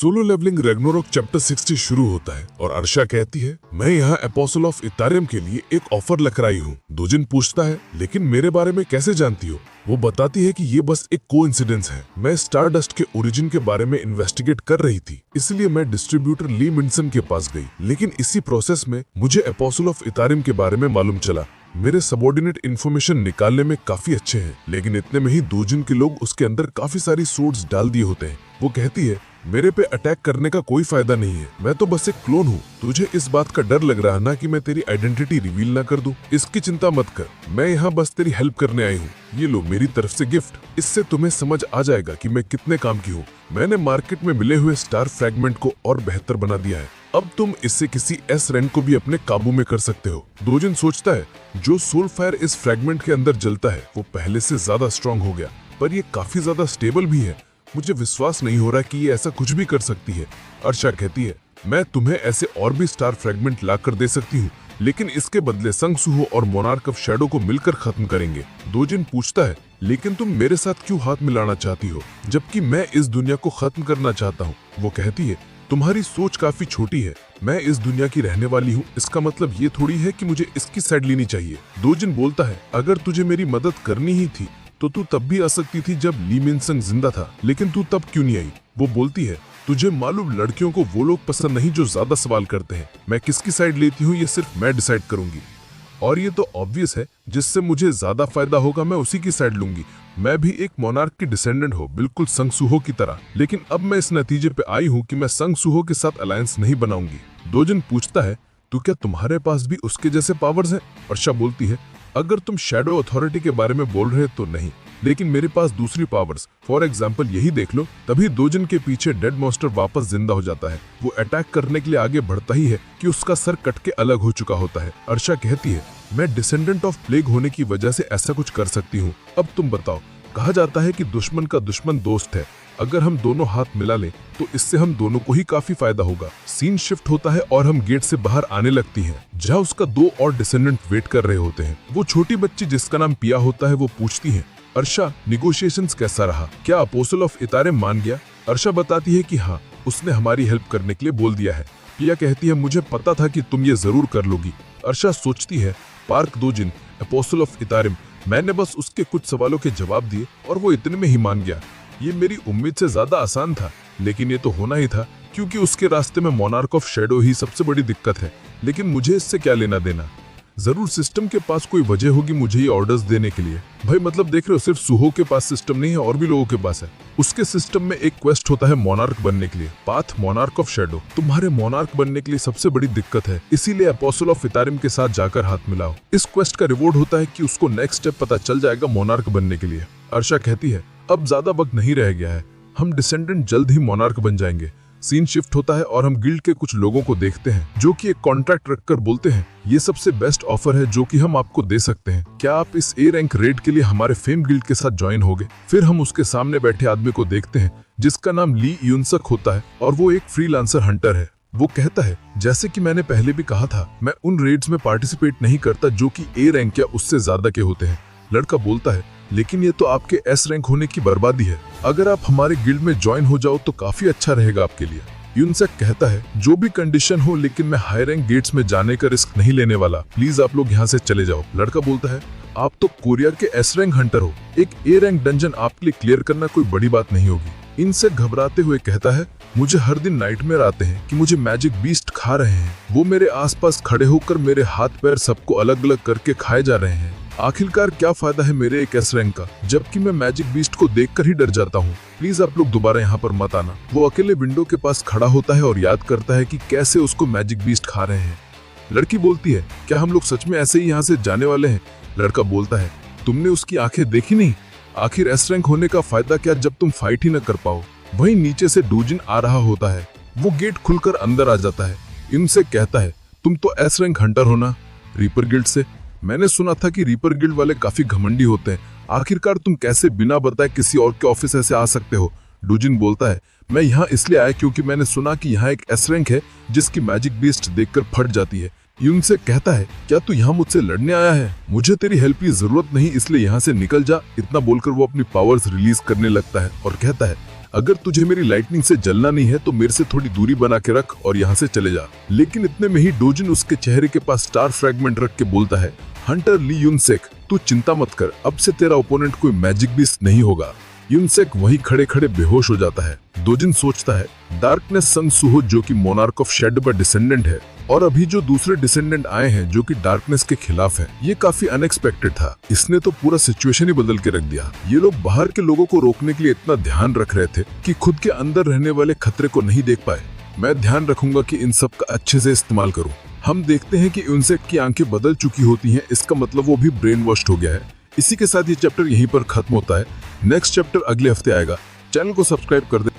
Solo levelling Ragnarok chapter 60 शुरू होता है और अर्शा कहती है, मैं यहाँ एपोस्टल ऑफ इथारियम के लिए एक ऑफर लेकर आई हूँ। दोजिन पूछता है, लेकिन मेरे बारे में कैसे जानती हो? वो बताती है कि ये बस एक कोइंसिडेंस है। मैं स्टारडस्ट के ओरिजिन के बारे में इन्वेस्टिगेट कर रही थी, इसलिए मैं डिस्ट्रीब्यूटर ली मिंसन के पास गई। लेकिन इसी प्रोसेस में मुझे एपोस्टल ऑफ इथारियम के बारे में मालूम चला। मेरे सबॉर्डिनेट इन्फॉर्मेशन निकालने में काफी अच्छे हैं, लेकिन इतने में ही दोजिन के लोग उसके अंदर काफी सारी सोर्स डाल दिए होते हैं। वो कहती है, मेरे पे अटैक करने का कोई फायदा नहीं है, मैं तो बस एक क्लोन हूँ। तुझे इस बात का डर लग रहा है ना कि मैं तेरी आइडेंटिटी रिवील ना कर दूं? इसकी चिंता मत कर, मैं यहाँ बस तेरी हेल्प करने आई हूँ। ये लो मेरी तरफ से गिफ्ट, इससे तुम्हें समझ आ जाएगा कि मैं कितने काम की हूँ। मैंने मार्केट में मिले हुए स्टार फ्रैगमेंट को और बेहतर बना दिया है। अब तुम इससे किसी एस रैंक को भी अपने काबू में कर सकते हो। दोजिन सोचता है, जो सोल फायर इस फ्रैगमेंट के अंदर जलता है वो पहले से ज्यादा स्ट्रांग हो गया, पर ये काफी ज्यादा स्टेबल भी है। मुझे विश्वास नहीं हो रहा कि ये ऐसा कुछ भी कर सकती है। अर्शा कहती है, मैं तुम्हें ऐसे और भी स्टार फ्रैगमेंट ला कर दे सकती हूँ, लेकिन इसके बदले संग सुहो और मोनार्क ऑफ शैडो को मिलकर खत्म करेंगे। दोजिन पूछता है, लेकिन तुम मेरे साथ क्यों हाथ मिलाना चाहती हो, जबकि मैं इस दुनिया को खत्म करना चाहता हूँ? वो कहती है, तुम्हारी सोच काफी छोटी है। मैं इस दुनिया की रहने वाली हूँ, इसका मतलब ये थोड़ी है कि मुझे इसकी साइड लेनी चाहिए। दोजिन बोलता है, अगर तुझे मेरी मदद करनी ही थी तो तू तब भी आ सकती थी जब ली मिंसन जिंदा था, लेकिन तू तब क्यों नहीं आई? वो बोलती है, तुझे मालूम लड़कियों को वो लोग पसंद नहीं जो ज्यादा सवाल करते हैं। मैं किसकी साइड लेती हूँ ये सिर्फ मैं डिसाइड करूंगी, और ये तो ऑब्वियस है, जिससे मुझे ज्यादा फायदा होगा मैं उसी की साइड लूंगी। मैं भी एक मोनार्क की डिसेंडेंट हूँ, बिल्कुल संग सुहो की तरह, लेकिन अब मैं इस नतीजे पे आई हूँ कि मैं संग सुहो के साथ अलायंस नहीं बनाऊंगी। दोजिन पूछता है, तो क्या तुम्हारे पास भी उसके जैसे पावर्स हैं? अर्शा बोलती है, अगर तुम शैडो अथॉरिटी के बारे में बोल रहे तो नहीं, लेकिन मेरे पास दूसरी पावर्स, फॉर एग्जाम्पल यही देख लो। तभी दोजिन के पीछे डेड मॉन्स्टर वापस जिंदा हो जाता है। वो अटैक करने के लिए आगे बढ़ता ही है कि उसका सर कट के अलग हो चुका होता है। अर्शा कहती है, मैं डिसेंडेंट ऑफ प्लेग होने की वजह से ऐसा कुछ कर सकती हूँ। अब तुम बताओ, कहा जाता है कि दुश्मन का दुश्मन दोस्त है। अगर हम दोनों हाथ मिला लें तो इससे हम दोनों को ही काफी फायदा होगा। सीन शिफ्ट होता है और हम गेट से बाहर आने लगती हैं, जहाँ उसका 2 और डिसेंडेंट वेट कर रहे होते हैं। वो छोटी बच्ची जिसका नाम पिया होता है वो पूछती है, अर्शा निगोशिएशंस कैसा रहा? क्या अपोस्टल ऑफ इथारियम मान गया? अर्शा बताती है कि हाँ, उसने हमारी हेल्प करने के लिए बोल दिया है। पिया कहती है, मुझे पता था कि तुम ये जरूर कर लोगी। अर्शा सोचती है, पार्क दोजिन अपोस्टल ऑफ इथारियम, मैंने बस उसके कुछ सवालों के जवाब दिए और वो इतने में ही मान गया। ये मेरी उम्मीद से ज्यादा आसान था, लेकिन ये तो होना ही था, क्योंकि उसके रास्ते में मोनार्क ऑफ शैडो ही सबसे बड़ी दिक्कत है। लेकिन मुझे इससे क्या लेना देना? जरूर सिस्टम के पास कोई वजह होगी मुझे ये ऑर्डर्स देने के लिए। भाई मतलब देख रहे हो, सिर्फ सुहो के पास सिस्टम नहीं है, और भी लोगों के पास है। उसके सिस्टम में एक क्वेस्ट होता है मोनार्क बनने के लिए, पाथ मोनार्क ऑफ शैडो। तुम्हारे मोनार्क बनने के लिए सबसे बड़ी दिक्कत है, इसीलिए अपोस्टल ऑफ इथारियम के साथ जाकर हाथ मिलाओ। इस क्वेस्ट का रिवॉर्ड होता है कि उसको नेक्स्ट स्टेप पता चल जाएगा मोनार्क बनने के लिए। अर्शा कहती है, अब ज्यादा वक्त नहीं रह गया है, हम डिसेंडेंट जल्द ही मोनार्क बन जाएंगे। सीन शिफ्ट होता है और हम गिल्ड के कुछ लोगों को देखते हैं, जो कि एक कॉन्ट्रैक्ट रखकर बोलते हैं, ये सबसे बेस्ट ऑफर है जो कि हम आपको दे सकते हैं। क्या आप इस ए रैंक रेड के लिए हमारे फेम गिल्ड के साथ ज्वाइन होगे? फिर हम उसके सामने बैठे आदमी को देखते हैं, जिसका नाम ली यूनसक होता है और वो एक फ्रीलांसर हंटर है। वो कहता है, जैसे कि मैंने पहले भी कहा था, मैं उन रेड्स में पार्टिसिपेट नहीं करता जो कि ए रैंक या उससे ज्यादा के होते हैं। लड़का बोलता है, लेकिन ये तो आपके एस रैंक होने की बर्बादी है। अगर आप हमारे गिल्ड में ज्वाइन हो जाओ तो काफी अच्छा रहेगा आपके लिए। यूनसेक कहता है, जो भी कंडीशन हो, लेकिन मैं हाई रैंक गेट्स में जाने का रिस्क नहीं लेने वाला। प्लीज आप लोग यहाँ से चले जाओ। लड़का बोलता है, आप तो कोरियर के एस रैंक हंटर हो, एक ए रैंक डंजन आपके लिए क्लियर करना कोई बड़ी बात नहीं होगी। इनसे घबराते हुए कहता है, मुझे हर दिन नाइटमेयर आते हैं कि मुझे मैजिक बीस्ट खा रहे हैं। वो मेरे आसपास खड़े होकर मेरे हाथ पैर सबको अलग अलग करके खाए जा रहे हैं। आखिरकार क्या फायदा है मेरे एक एस रैंक का, जबकि मैं मैजिक बीस्ट को देखकर ही डर जाता हूँ। प्लीज आप लोग दोबारा यहाँ पर मत आना। वो अकेले विंडो के पास खड़ा होता है और याद करता है कि कैसे उसको मैजिक बीस्ट खा रहे हैं। लड़की बोलती है, क्या हम लोग सच में ऐसे ही यहाँ से जाने वाले हैं? लड़का बोलता है, तुमने उसकी आंखें देखी नहीं? आखिर एस रैंक होने का फायदा क्या जब तुम फाइट ही न कर पाओ? वहीं नीचे से दोजिन आ रहा होता है। वो गेट खुलकर अंदर आ जाता है। इनसे कहता है, तुम तो एस रैंक हंटर हो ना, रीपर गिल्ड से? मैंने सुना था कि रीपर गिल्ड वाले काफी घमंडी होते हैं। आखिरकार तुम कैसे बिना बताए किसी और के ऑफिस से आ सकते हो? दोजिन बोलता है, मैं यहाँ इसलिए आया क्योंकि मैंने सुना कि यहाँ एक एस रैंक है जिसकी मैजिक बीस्ट देखकर फट जाती है। यूनसे कहता है, क्या तू यहाँ मुझसे लड़ने आया है? मुझे तेरी हेल्प की जरूरत नहीं, इसलिए यहाँ से निकल जा। इतना बोलकर वो अपनी पावर्स रिलीज करने लगता है और कहता है, अगर तुझे मेरी लाइटनिंग से जलना नहीं है तो मेरे से थोड़ी दूरी बना के रख और यहाँ से चले जा। लेकिन इतने में ही डोजिन उसके चेहरे के पास स्टार फ्रैगमेंट रख के बोलता है, हंटर ली युनसेक, तू चिंता मत कर, अब से तेरा ओपोनेंट कोई मैजिक बीस्ट नहीं होगा। युनसेक वहीं खड़े खड़े बेहोश हो जाता है। डोजिन सोचता है, डार्कनेस संग सुहो जो कि मोनार्क ऑफ शेडो का डिसेंडेंट है, और अभी जो दूसरे डिसेंडेंट आए हैं जो कि डार्कनेस के खिलाफ हैं, ये काफी अनएक्सपेक्टेड था। इसने तो पूरा सिचुएशन ही बदल के रख दिया। ये लोग बाहर के लोगों को रोकने के लिए इतना ध्यान रख रहे थे कि खुद के अंदर रहने वाले खतरे को नहीं देख पाए। मैं ध्यान रखूंगा कि इन सब का अच्छे से इस्तेमाल करूं। हम देखते हैं कि युनसेक की आंखें बदल चुकी होती हैं, इसका मतलब वो भी ब्रेन वॉश्ड हो गया है। इसी के साथ ये चैप्टर यहीं पर खत्म होता है। नेक्स्ट चैप्टर अगले हफ्ते आएगा। चैनल को सब्सक्राइब कर दे।